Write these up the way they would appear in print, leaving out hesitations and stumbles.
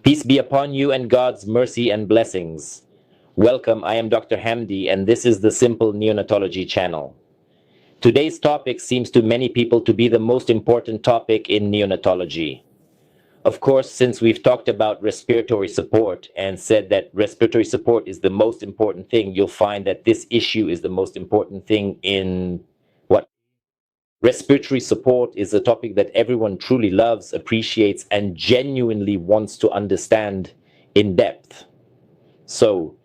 Peace be upon you and God's mercy and blessings. Welcome, I am Dr. Hamdy, and this is the Simple Neonatology channel. Today's topic seems to many people to be the most important topic in neonatology. Of course, since we've talked about respiratory support and said that respiratory support is the most important thing, you'll find that this issue is the most important thing in what? Respiratory support is a topic that everyone truly loves, appreciates, and genuinely wants to understand in depth. So,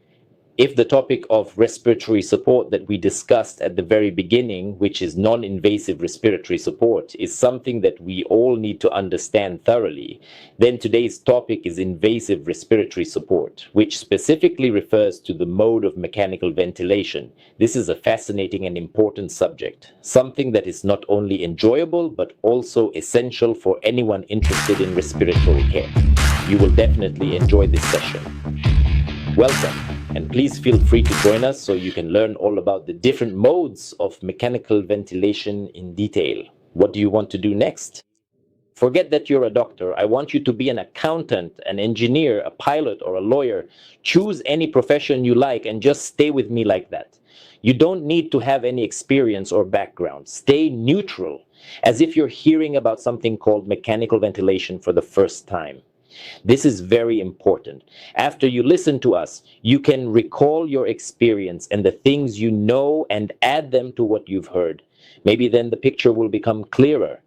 if the topic of respiratory support that we discussed at the very beginning, which is non-invasive respiratory support, is something that we all need to understand thoroughly, then today's topic is invasive respiratory support, which specifically refers to the mode of mechanical ventilation. This is a fascinating and important subject, something that is not only enjoyable but also essential for anyone interested in respiratory care. You will definitely enjoy this session. Welcome. And please feel free to join us so you can learn all about the different modes of mechanical ventilation in detail. What do you want to do next? Forget that you're a doctor. I want you to be an accountant, an engineer, a pilot, or a lawyer. Choose any profession you like and just stay with me like that. You don't need to have any experience or background. Stay neutral, as if you're hearing about something called mechanical ventilation for the first time. This is very important. After you listen to us, you can recall your experience and the things you know and add them to what you've heard. Maybe then the picture will become clearer.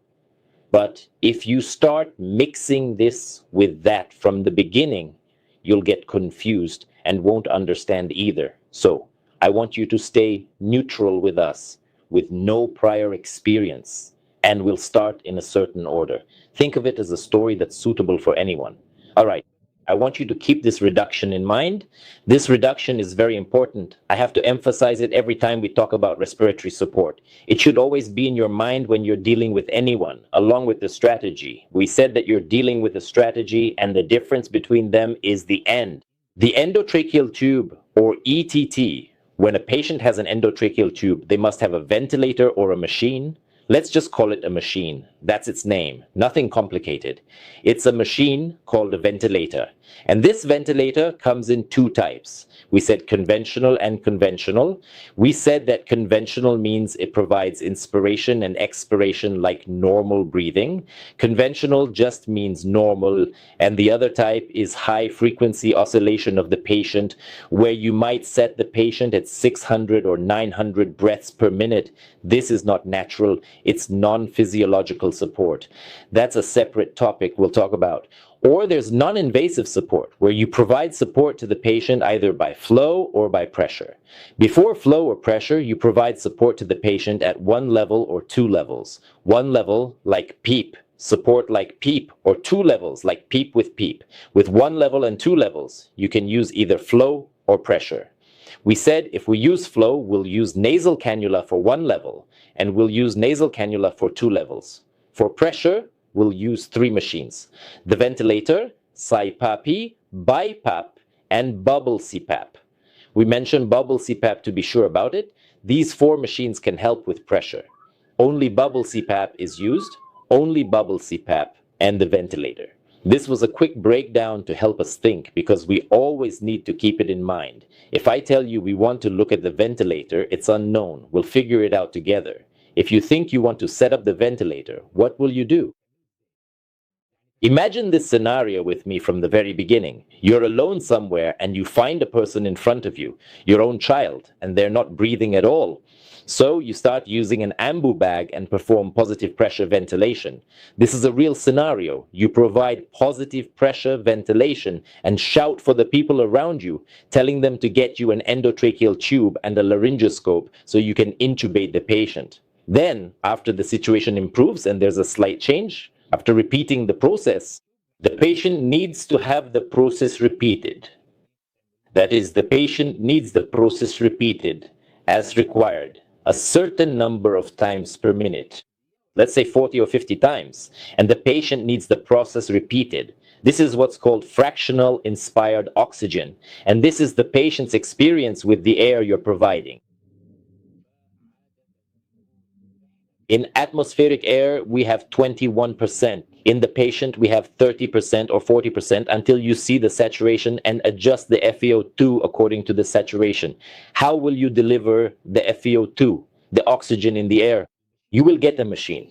But if you start mixing this with that from the beginning, you'll get confused and won't understand either. So I want you to stay neutral with us, with no prior experience. And we'll start in a certain order. Think of it as a story that's suitable for anyone. All right, I want you to keep this reduction in mind. This reduction is very important. I have to emphasize it every time we talk about respiratory support. It should always be in your mind when you're dealing with anyone, along with the strategy. We said that you're dealing with a strategy, and the difference between them is the end. The endotracheal tube, or ETT, when a patient has an endotracheal tube, they must have a ventilator or a machine. Let's just call it a machine. That's its name. Nothing complicated. It's a machine called a ventilator. And this ventilator comes in two types. We said conventional and conventional. We said that conventional means it provides inspiration and expiration like normal breathing. Conventional just means normal. And the other type is high frequency oscillation of the patient, where you might set the patient at 600 or 900 breaths per minute. This is not natural. It's non-physiological support. That's a separate topic we'll talk about. Or there's non-invasive support, where you provide support to the patient either by flow or by pressure. Before flow or pressure, you provide support to the patient at one level or two levels. One level, like PEEP, support like PEEP, or two levels, like PEEP with PEEP. With one level and two levels, you can use either flow or pressure. We said if we use flow, we'll use nasal cannula for one level, and we'll use nasal cannula for two levels. For pressure, we'll use three machines: the ventilator, CPAP, BiPAP, and bubble CPAP. We mentioned bubble CPAP to be sure about it. These four machines can help with pressure. Only bubble CPAP is used, only bubble CPAP, and the ventilator. This was a quick breakdown to help us think, because we always need to keep it in mind. If I tell you we want to look at the ventilator, it's unknown. We'll figure it out together. If you think you want to set up the ventilator, what will you do? Imagine this scenario with me from the very beginning. You're alone somewhere and you find a person in front of you, your own child, and they're not breathing at all. So you start using an ambu bag and perform positive pressure ventilation. This is a real scenario. You provide positive pressure ventilation and shout for the people around you, telling them to get you an endotracheal tube and a laryngoscope so you can intubate the patient. Then, after the situation improves and there's a slight change, after repeating the process, the patient needs to have the process repeated. That is, the patient needs the process repeated as required, a certain number of times per minute. Let's say 40 or 50 times. And the patient needs the process repeated. This is what's called fractional inspired oxygen. And this is the patient's experience with the air you're providing. In atmospheric air, we have 21%. In the patient, we have 30% or 40% until you see the saturation and adjust the FeO2 according to the saturation. How will you deliver the FeO2, the oxygen in the air? You will get a machine.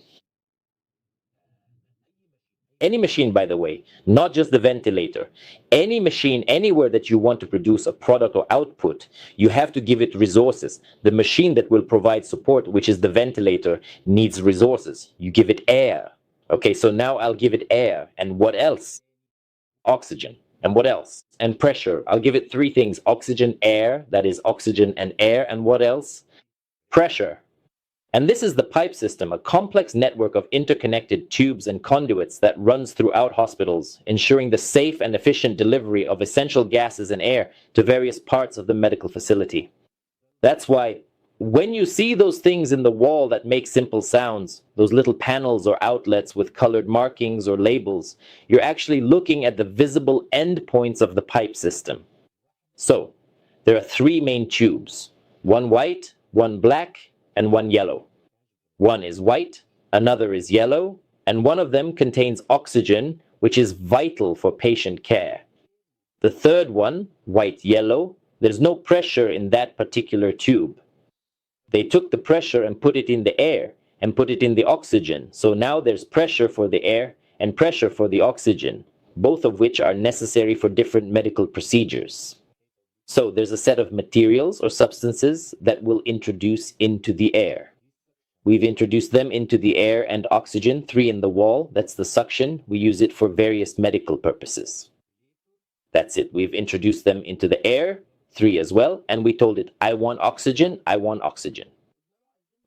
Any machine, by the way, not just the ventilator. Any machine, anywhere that you want to produce a product or output, you have to give it resources. The machine that will provide support, which is the ventilator, needs resources. You give it air. Okay, so now I'll give it air. And what else? Oxygen. And what else? And pressure. I'll give it three things: oxygen, air, that is oxygen and air. And what else? Pressure. And this is the pipe system, a complex network of interconnected tubes and conduits that runs throughout hospitals, ensuring the safe and efficient delivery of essential gases and air to various parts of the medical facility. That's why when you see those things in the wall that make simple sounds, those little panels or outlets with colored markings or labels, you're actually looking at the visible endpoints of the pipe system. So, there are three main tubes: one white, one black, and one yellow. One is white, another is yellow, and one of them contains oxygen, which is vital for patient care. The third one, white-yellow, there's no pressure in that particular tube. They took the pressure and put it in the air and put it in the oxygen. So now there's pressure for the air and pressure for the oxygen, both of which are necessary for different medical procedures. So there's a set of materials or substances that we'll introduce into the air. We've introduced them into the air and oxygen, three in the wall. That's the suction. We use it for various medical purposes. That's it. We've introduced them into the air, three as well, and we told it, I want oxygen, I want oxygen.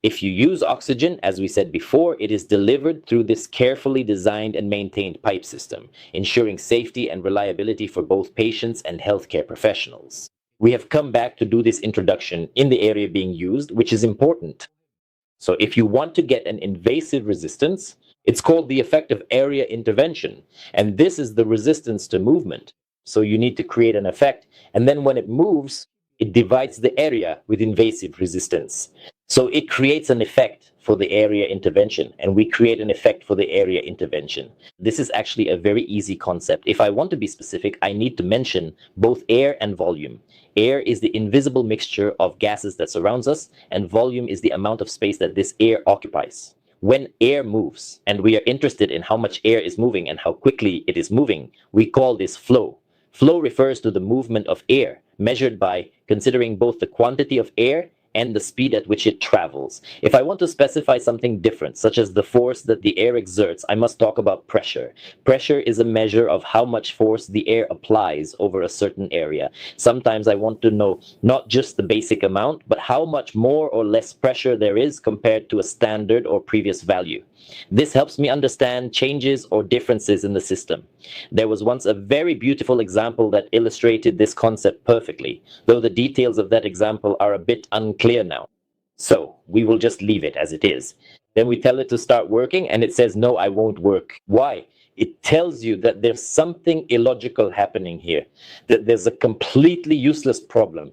If you use oxygen, as we said before, it is delivered through this carefully designed and maintained pipe system, ensuring safety and reliability for both patients and healthcare professionals. We have come back to do this introduction in the area being used, which is important. So if you want to get an invasive resistance, it's called the effective area intervention. And this is the resistance to movement. So you need to create an effect. And then when it moves, it divides the area with invasive resistance. So it creates an effect for the area intervention, and we create an effect for the area intervention. This is actually a very easy concept. If I want to be specific, I need to mention both air and volume. Air is the invisible mixture of gases that surrounds us, and volume is the amount of space that this air occupies. When air moves, and we are interested in how much air is moving and how quickly it is moving, we call this flow. Flow refers to the movement of air, measured by considering both the quantity of air and the speed at which it travels. If I want to specify something different, such as the force that the air exerts, I must talk about pressure. Pressure is a measure of how much force the air applies over a certain area. Sometimes I want to know not just the basic amount, but how much more or less pressure there is compared to a standard or previous value. This helps me understand changes or differences in the system. There was once a very beautiful example that illustrated this concept perfectly, though the details of that example are a bit unclear now. So we will just leave it as it is. Then we tell it to start working and it says, no, I won't work. Why? It tells you that there's something illogical happening here, that there's a completely useless problem.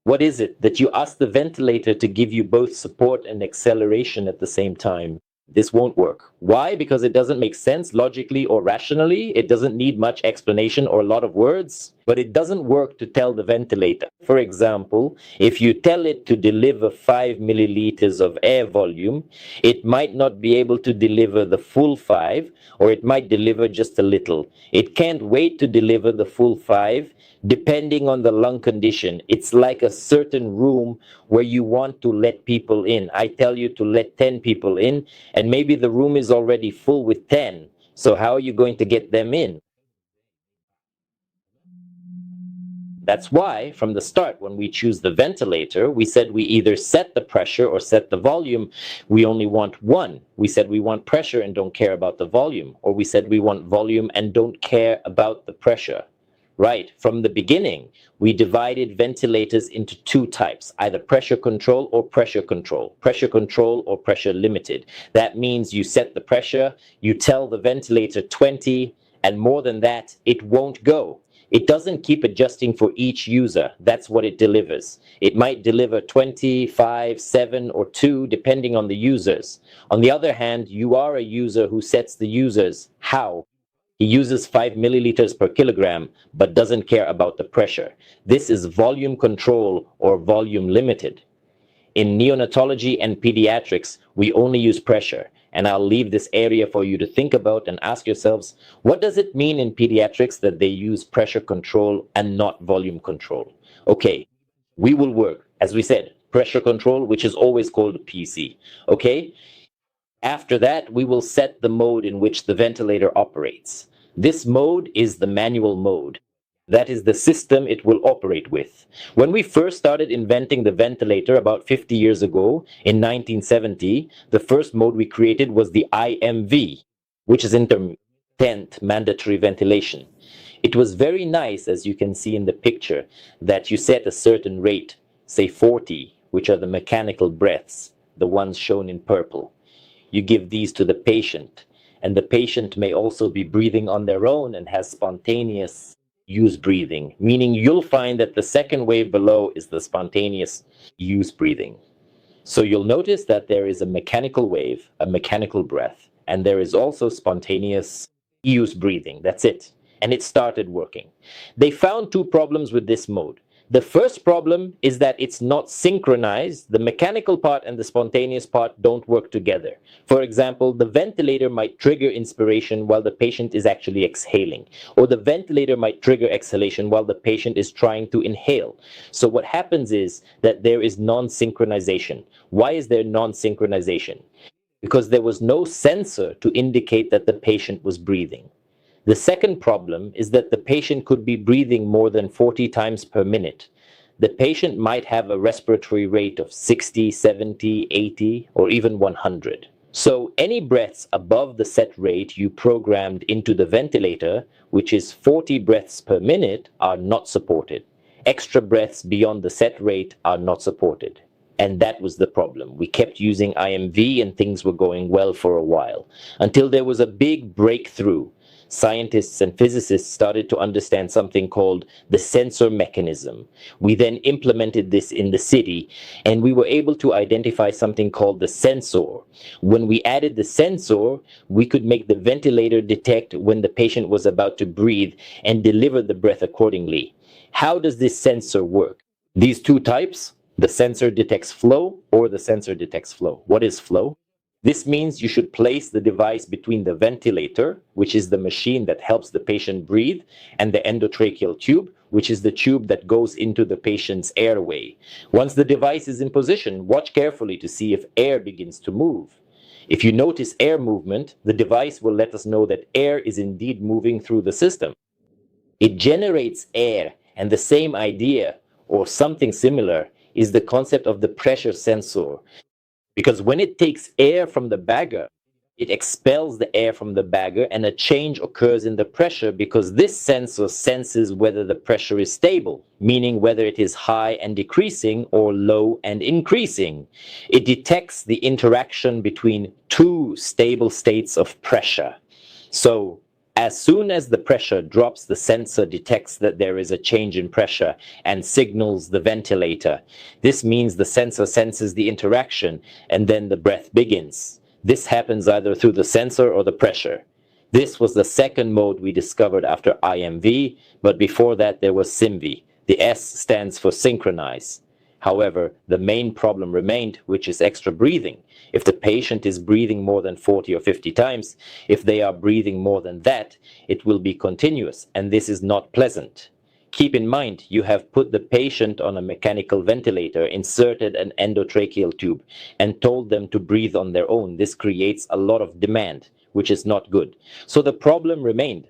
What is it? That you ask the ventilator to give you both support and acceleration at the same time. This won't work. Why? Because it doesn't make sense logically or rationally. It doesn't need much explanation or a lot of words, but it doesn't work to tell the ventilator. For example, if you tell it to deliver 5 milliliters of air volume, it might not be able to deliver the full 5, or it might deliver just a little. It can't wait to deliver the full 5. Depending on the lung condition, it's like a certain room where you want to let people in. I tell you to let 10 people in, and maybe the room is already full with 10. So how are you going to get them in? That's why, from the start, when we choose the ventilator, we said we either set the pressure or set the volume. We only want one. We said we want pressure and don't care about the volume. Or we said we want volume and don't care about the pressure. Right, from the beginning, we divided ventilators into two types, either pressure control or pressure control or pressure limited. That means you set the pressure, you tell the ventilator 20, and more than that, it won't go. It doesn't keep adjusting for each user. That's what it delivers. It might deliver 25, 7, or 2, depending on the users. On the other hand, you are a user who sets the users. How? He uses 5 milliliters per kilogram, but doesn't care about the pressure. This is volume control or volume limited. In neonatology and pediatrics, we only use pressure. And I'll leave this area for you to think about and ask yourselves, what does it mean in pediatrics that they use pressure control and not volume control? Okay, we will work, as we said, pressure control, which is always called PC. Okay? After that, we will set the mode in which the ventilator operates. This mode is the manual mode. That is the system it will operate with. When we first started inventing the ventilator about 50 years ago, in 1970, the first mode we created was the IMV, which is intermittent mandatory ventilation. It was very nice, as you can see in the picture, that you set a certain rate, say 40, which are the mechanical breaths, the ones shown in purple. You give these to the patient, and the patient may also be breathing on their own and has spontaneous use breathing, meaning you'll find that the second wave below is the spontaneous use breathing. So you'll notice that there is a mechanical wave, a mechanical breath, and there is also spontaneous use breathing. That's it. And it started working. They found two problems with this mode. The first problem is that it's not synchronized. The mechanical part and the spontaneous part don't work together. For example, the ventilator might trigger inspiration while the patient is actually exhaling, or the ventilator might trigger exhalation while the patient is trying to inhale. So what happens is that there is non-synchronization. Why is there non-synchronization? Because there was no sensor to indicate that the patient was breathing. The second problem is that the patient could be breathing more than 40 times per minute. The patient might have a respiratory rate of 60, 70, 80, or even 100. So any breaths above the set rate you programmed into the ventilator, which is 40 breaths per minute, are not supported. Extra breaths beyond the set rate are not supported. And that was the problem. We kept using IMV and things were going well for a while, until there was a big breakthrough. Scientists and physicists started to understand something called the sensor mechanism. We then implemented this in the city, and we were able to identify something called the sensor. When we added the sensor, we could make the ventilator detect when the patient was about to breathe and deliver the breath accordingly. How does this sensor work? These two types, the sensor detects flow or the sensor detects flow. What is flow? This means you should place the device between the ventilator, which is the machine that helps the patient breathe, and the endotracheal tube, which is the tube that goes into the patient's airway. Once the device is in position, watch carefully to see if air begins to move. If you notice air movement, the device will let us know that air is indeed moving through the system. It generates air, and the same idea, or something similar, is the concept of the pressure sensor. Because when it takes air from the bagger, it expels the air from the bagger and a change occurs in the pressure because this sensor senses whether the pressure is stable, meaning whether it is high and decreasing or low and increasing. It detects the interaction between two stable states of pressure. So, as soon as the pressure drops, the sensor detects that there is a change in pressure and signals the ventilator. This means the sensor senses the interaction and then the breath begins. This happens either through the sensor or the pressure. This was the second mode we discovered after IMV, but before that there was SYMV. The S stands for synchronize. However, the main problem remained, which is extra breathing. If the patient is breathing more than 40 or 50 times, if they are breathing more than that, it will be continuous, and this is not pleasant. Keep in mind, you have put the patient on a mechanical ventilator, inserted an endotracheal tube, and told them to breathe on their own. This creates a lot of demand, which is not good. So the problem remained.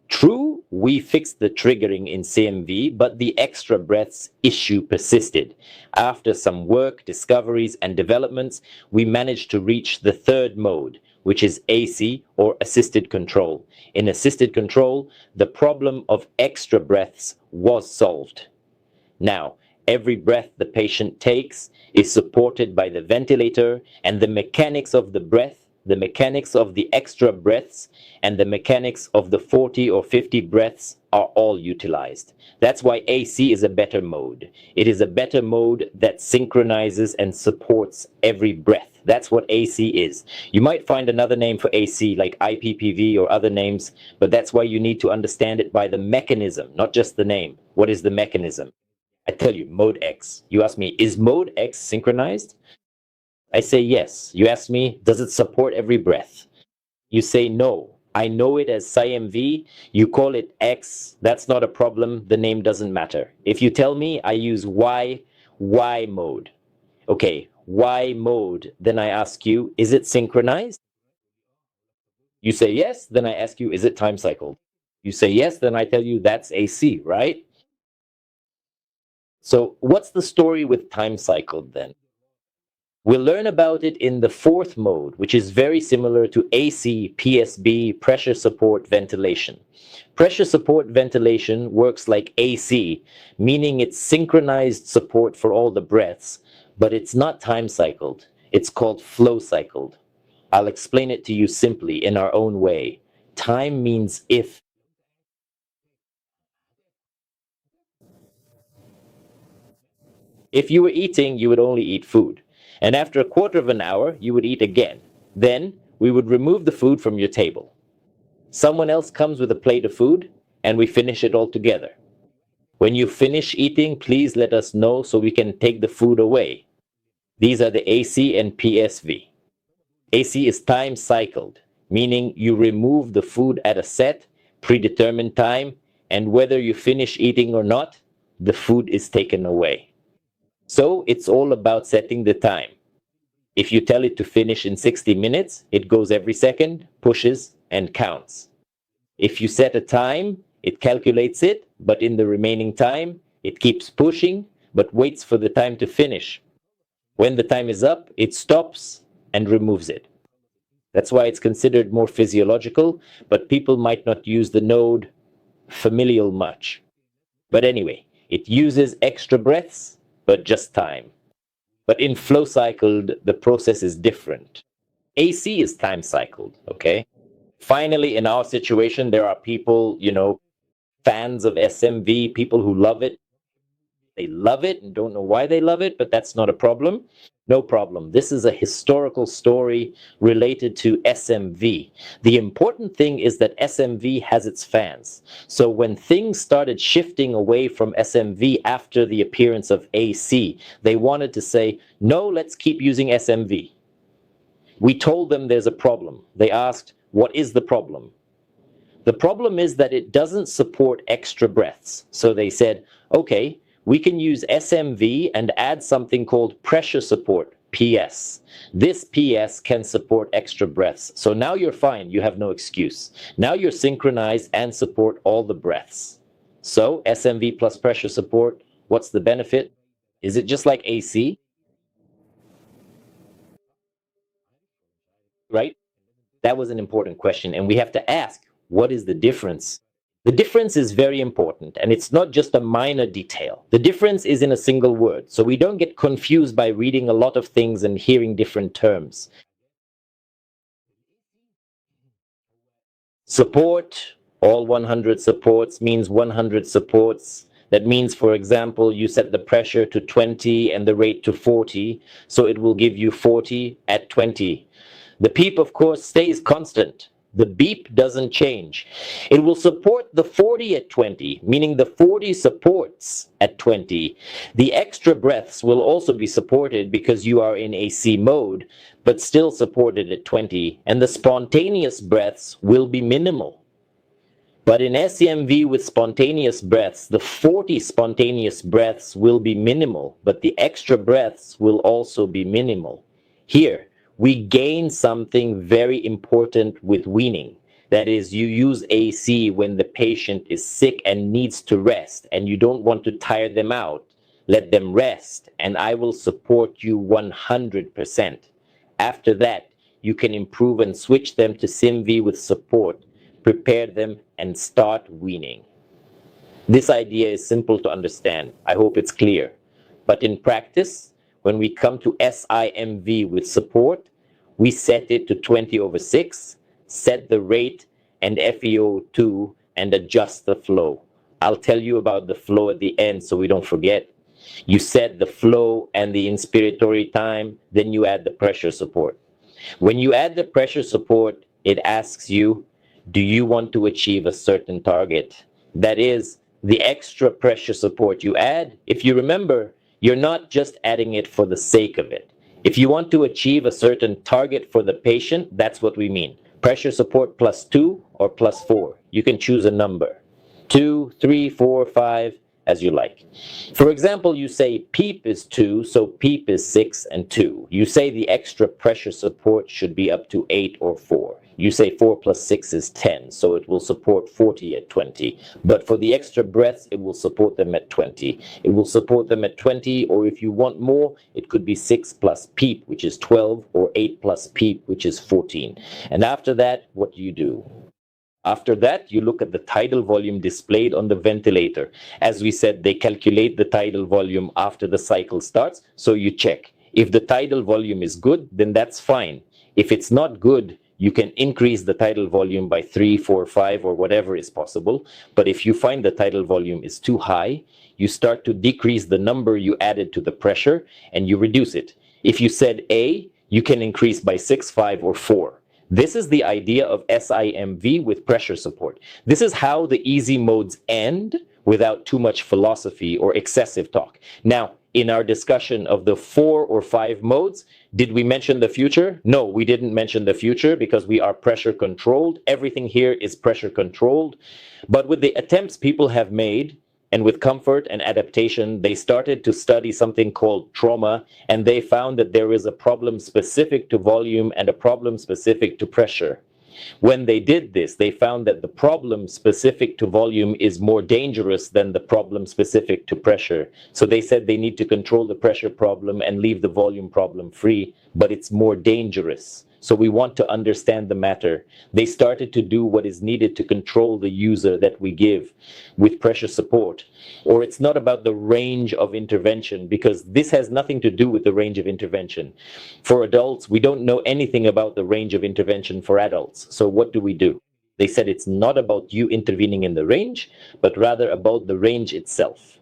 True, we fixed the triggering in CMV, but the extra breaths issue persisted. After some work, discoveries, and developments, we managed to reach the third mode, which is AC, or assisted control. In assisted control, the problem of extra breaths was solved. Now, every breath the patient takes is supported by the ventilator, and the mechanics of the breath, the mechanics of the extra breaths, and the mechanics of the 40 or 50 breaths are all utilized. That's why AC is a better mode. It is a better mode that synchronizes and supports every breath. That's what AC is. You might find another name for AC like IPPV or other names, but that's why you need to understand it by the mechanism, not just the name. What is the mechanism? I tell you, mode X. You ask me, is mode X synchronized? I say yes. You ask me, does it support every breath? You say no. I know it as PsyMV. You call it X. That's not a problem. The name doesn't matter. If you tell me I use Y mode. Okay, Y mode. Then I ask you, is it synchronized? You say yes. Then I ask you, is it time cycled? You say yes. Then I tell you that's AC, right? So what's the story with time cycled then? We'll learn about it in the fourth mode, which is very similar to AC, PSB, pressure support ventilation. Pressure support ventilation works like AC, meaning it's synchronized support for all the breaths, but it's not time cycled. It's called flow cycled. I'll explain it to you simply in our own way. Time means if you were eating, you would only eat food. And after a quarter of an hour, you would eat again. Then we would remove the food from your table. Someone else comes with a plate of food, and we finish it all together. When you finish eating, please let us know so we can take the food away. These are the AC and PSV. AC is time cycled, meaning you remove the food at a set, predetermined time, and whether you finish eating or not, the food is taken away. So it's all about setting the time. If you tell it to finish in 60 minutes, it goes every second, pushes, and counts. If you set a time, it calculates it, but in the remaining time, it keeps pushing, but waits for the time to finish. When the time is up, it stops and removes it. That's why it's considered more physiological, but people might not use the node familial much. But anyway, it uses extra breaths, but just time. But in flow cycled, the process is different. AC is time cycled, okay? Finally, in our situation, there are people, fans of SMV, people who love it. They love it and don't know why they love it, but that's not a problem. No problem. This is a historical story related to SMV. The important thing is that SMV has its fans. So when things started shifting away from SMV after the appearance of AC, they wanted to say, no, let's keep using SMV. We told them there's a problem. They asked, what is the problem? The problem is that it doesn't support extra breaths. So they said, okay, we can use SMV and add something called pressure support, PS. This PS can support extra breaths. So now you're fine. You have no excuse. Now you're synchronized and support all the breaths. So SMV plus pressure support, what's the benefit? Is it just like AC? Right? That was an important question. And we have to ask, what is the difference? The difference is very important, and it's not just a minor detail. The difference is in a single word, so we don't get confused by reading a lot of things and hearing different terms. Support, all 100 supports means 100 supports. That means, for example, you set the pressure to 20 and the rate to 40, so it will give you 40 at 20. The PEEP, of course, stays constant. The beep doesn't change. It will support the 40 at 20, meaning the 40 supports at 20. The extra breaths will also be supported because you are in AC mode, but still supported at 20. And the spontaneous breaths will be minimal. But in SEMV with spontaneous breaths, the 40 spontaneous breaths will be minimal, but the extra breaths will also be minimal. Here, we gain something very important with weaning. That is, you use AC when the patient is sick and needs to rest, and you don't want to tire them out. Let them rest, and I will support you 100%. After that, you can improve and switch them to SIMV with support, prepare them, and start weaning. This idea is simple to understand. I hope it's clear. But in practice, when we come to SIMV with support, we set it to 20/6, set the rate and FeO2, and adjust the flow. I'll tell you about the flow at the end so we don't forget. You set the flow and the inspiratory time, then you add the pressure support. When you add the pressure support, it asks you, do you want to achieve a certain target? That is, the extra pressure support you add, if you remember, you're not just adding it for the sake of it. If you want to achieve a certain target for the patient, that's what we mean. Pressure support +2 or +4. You can choose a number. 2, 3, 4, 5, as you like. For example, you say PEEP is 2, so PEEP is 6 and 2. You say the extra pressure support should be up to 8 or 4. You say 4 plus 6 is 10, so it will support 40 at 20. But for the extra breaths, it will support them at 20. It will support them at 20, or if you want more, it could be 6 plus PEEP, which is 12, or 8 plus PEEP, which is 14. And after that, what do? After that, you look at the tidal volume displayed on the ventilator. As we said, they calculate the tidal volume after the cycle starts, so you check. If the tidal volume is good, then that's fine. If it's not good, you can increase the tidal volume by 3, 4, 5, or whatever is possible. But if you find the tidal volume is too high, you start to decrease the number you added to the pressure, and you reduce it. If you said A, you can increase by 6, 5, or 4. This is the idea of SIMV with pressure support. This is how the easy modes end without too much philosophy or excessive talk. Now, in our discussion of the 4 or 5 modes, did we mention the future? No, we didn't mention the future because we are pressure controlled. Everything here is pressure controlled. But with the attempts people have made, and with comfort and adaptation, they started to study something called trauma, and they found that there is a problem specific to volume and a problem specific to pressure. When they did this, they found that the problem specific to volume is more dangerous than the problem specific to pressure. So they said they need to control the pressure problem and leave the volume problem free, but it's more dangerous. So we want to understand the matter. They started to do what is needed to control the user that we give with pressure support. Or it's not about the range of intervention, because this has nothing to do with the range of intervention. For adults, we don't know anything about the range of intervention for adults. So what do? They said it's not about you intervening in the range, but rather about the range itself.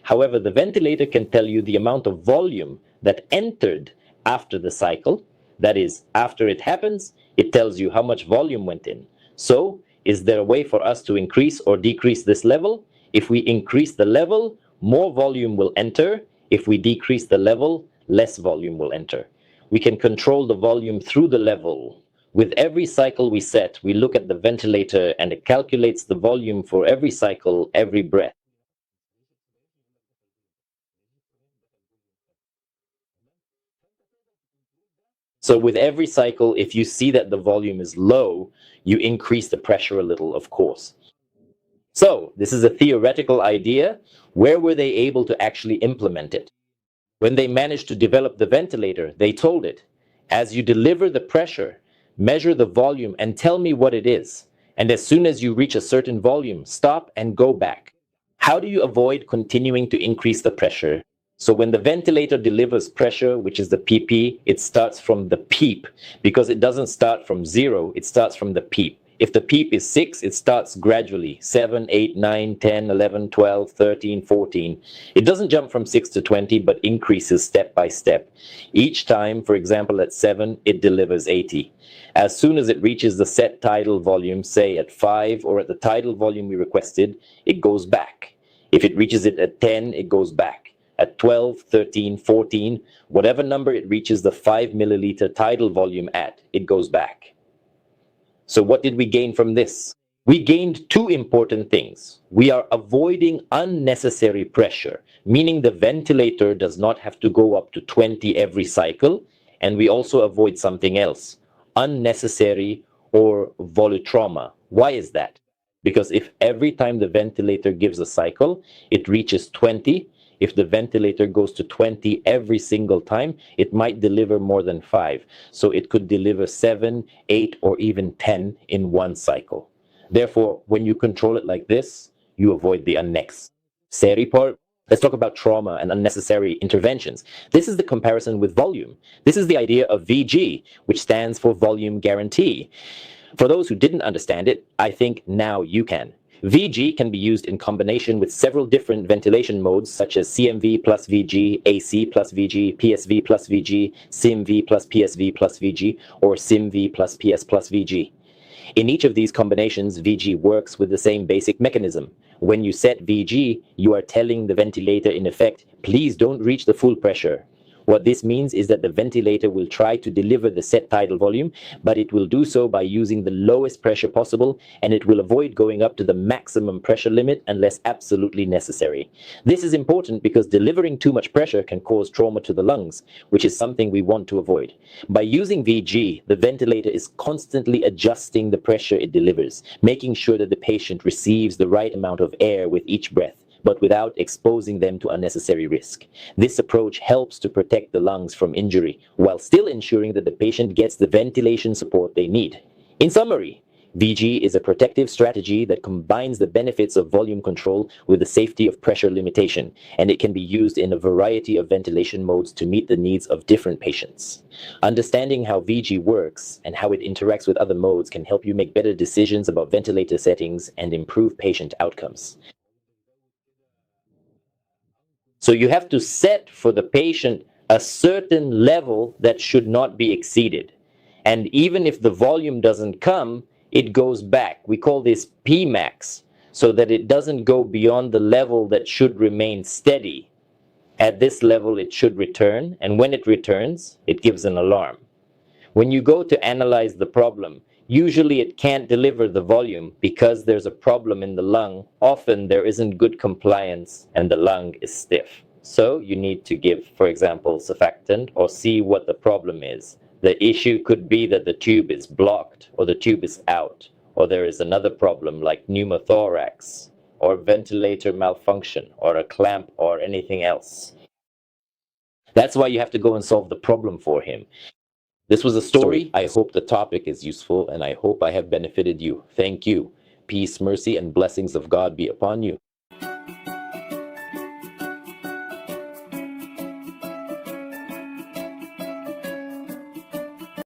However, the ventilator can tell you the amount of volume that entered after the cycle. That is, after it happens, it tells you how much volume went in. So, is there a way for us to increase or decrease this level? If we increase the level, more volume will enter. If we decrease the level, less volume will enter. We can control the volume through the level. With every cycle we set, we look at the ventilator and it calculates the volume for every cycle, every breath. So with every cycle, if you see that the volume is low, you increase the pressure a little, of course. So this is a theoretical idea. Where were they able to actually implement it? When they managed to develop the ventilator, they told it, as you deliver the pressure, measure the volume and tell me what it is. And as soon as you reach a certain volume, stop and go back. How do you avoid continuing to increase the pressure? So when the ventilator delivers pressure, which is the PP, it starts from the PEEP, because it doesn't start from 0, it starts from the PEEP. If the PEEP is 6, it starts gradually, 7, 8, 9, 10, 11, 12, 13, 14. It doesn't jump from 6 to 20, but increases step by step. Each time, for example, at 7, it delivers 80. As soon as it reaches the set tidal volume, say at 5 or at the tidal volume we requested, it goes back. If it reaches it at 10, it goes back. At 12, 13, 14, whatever number it reaches the 5 milliliter tidal volume at, it goes back. So what did we gain from this? We gained 2 important things. We are avoiding unnecessary pressure, meaning the ventilator does not have to go up to 20 every cycle, and we also avoid something else, unnecessary or volutrauma. Why is that? Because if every time the ventilator gives a cycle, it reaches 20, if the ventilator goes to 20 every single time, it might deliver more than 5. So it could deliver 7, 8, or even 10 in one cycle. Therefore, when you control it like this, you avoid the unnecessary part. Let's talk about trauma and unnecessary interventions. This is the comparison with volume. This is the idea of VG, which stands for volume guarantee. For those who didn't understand it, I think now you can. VG can be used in combination with several different ventilation modes such as CMV plus VG, AC plus VG, PSV plus VG, SIMV plus PSV plus VG, or SIMV plus PS plus VG. In each of these combinations, VG works with the same basic mechanism. When you set VG, you are telling the ventilator in effect, please don't reach the full pressure. What this means is that the ventilator will try to deliver the set tidal volume, but it will do so by using the lowest pressure possible, and it will avoid going up to the maximum pressure limit unless absolutely necessary. This is important because delivering too much pressure can cause trauma to the lungs, which is something we want to avoid. By using VG, the ventilator is constantly adjusting the pressure it delivers, making sure that the patient receives the right amount of air with each breath, but without exposing them to unnecessary risk. This approach helps to protect the lungs from injury, while still ensuring that the patient gets the ventilation support they need. In summary, VG is a protective strategy that combines the benefits of volume control with the safety of pressure limitation, and it can be used in a variety of ventilation modes to meet the needs of different patients. Understanding how VG works and how it interacts with other modes can help you make better decisions about ventilator settings and improve patient outcomes. So you have to set for the patient a certain level that should not be exceeded. And even if the volume doesn't come, it goes back. We call this Pmax, so that it doesn't go beyond the level that should remain steady. At this level, it should return, and when it returns, it gives an alarm. When you go to analyze the problem, usually it can't deliver the volume because there's a problem in the lung. Often there isn't good compliance and the lung is stiff. So you need to give, for example, surfactant or see what the problem is. The issue could be that the tube is blocked or the tube is out, or there is another problem like pneumothorax or ventilator malfunction or a clamp or anything else. That's why you have to go and solve the problem for him. This was a story. I hope the topic is useful and I hope I have benefited you. Thank you. Peace, mercy, and blessings of God be upon you.